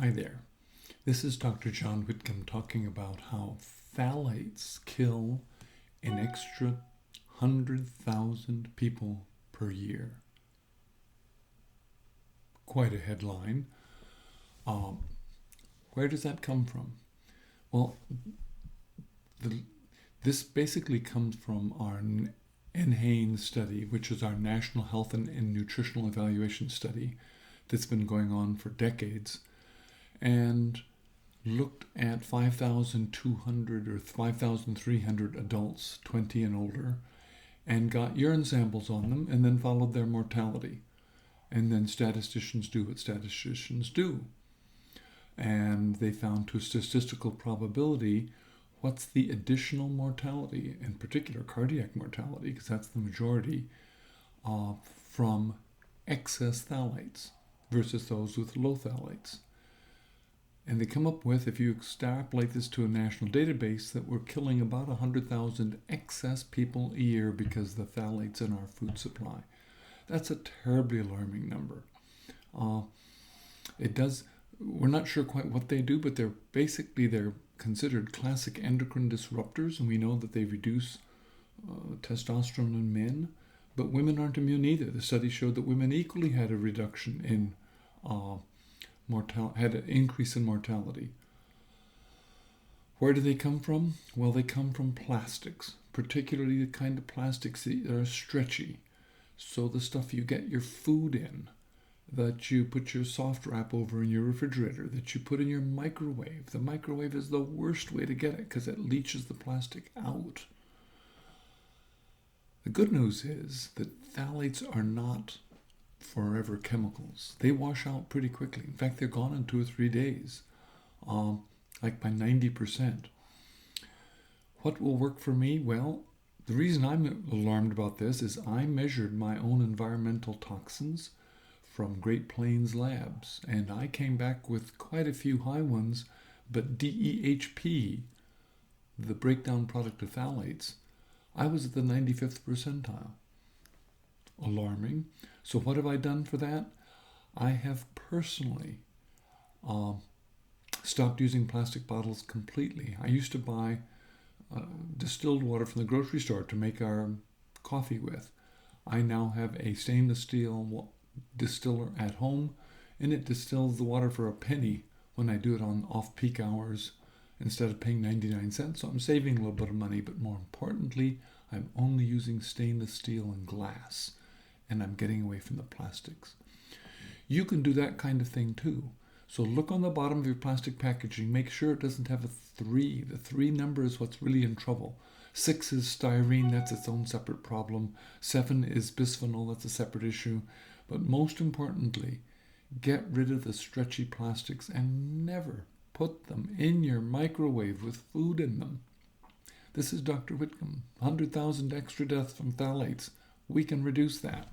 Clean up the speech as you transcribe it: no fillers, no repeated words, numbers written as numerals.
Hi there. This is Dr. John Whitcomb talking about how phthalates kill an extra 100,000 people per year. Quite a headline. Where does that come from? Well, this basically comes from our NHANES study, which is our National Health and Nutritional Evaluation Study that's been going on for decades, and looked at 5,200 or 5,300 adults, 20 and older, and got urine samples on them, and then followed their mortality. And then statisticians do what statisticians do. And they found to a statistical probability what's the additional mortality, in particular cardiac mortality, because that's the majority, from excess phthalates versus those with low phthalates. And they come up with, if you extrapolate this to a national database, that we're killing about 100,000 excess people a year because of the phthalates in our food supply. That's a terribly alarming number. We're not sure quite what they do, but they're considered classic endocrine disruptors, and we know that they reduce testosterone in men, but women aren't immune either. The study showed that women equally had a reduction in had an increase in mortality. Where do they come from? Well, they come from plastics, particularly the kind of plastics that are stretchy. So the stuff you get your food in, that you put your soft wrap over in your refrigerator, that you put in your microwave. The microwave is the worst way to get it because it leaches the plastic out. The good news is that phthalates are not forever chemicals. They wash out pretty quickly. In fact, they're gone in 2 or 3 days, like by 90%. What will work for me? Well, the reason I'm alarmed about this is I measured my own environmental toxins from Great Plains Labs, and I came back with quite a few high ones, but DEHP, the breakdown product of phthalates, I was at the 95th percentile. Alarming. So what have I done for that? I have personally stopped using plastic bottles completely. I used to buy distilled water from the grocery store to make our coffee with. I now have a stainless steel distiller at home, and it distills the water for a penny when I do it on off-peak hours instead of paying 99 cents. So I'm saving a little bit of money, but more importantly, I'm only using stainless steel and glass, and I'm getting away from the plastics. You can do that kind of thing too. So look on the bottom of your plastic packaging. Make sure it doesn't have a 3. The 3 number is what's really in trouble. 6 is styrene. That's its own separate problem. 7 is bisphenol. That's a separate issue. But most importantly, get rid of the stretchy plastics and never put them in your microwave with food in them. This is Dr. Whitcomb. 100,000 extra deaths from phthalates. We can reduce that.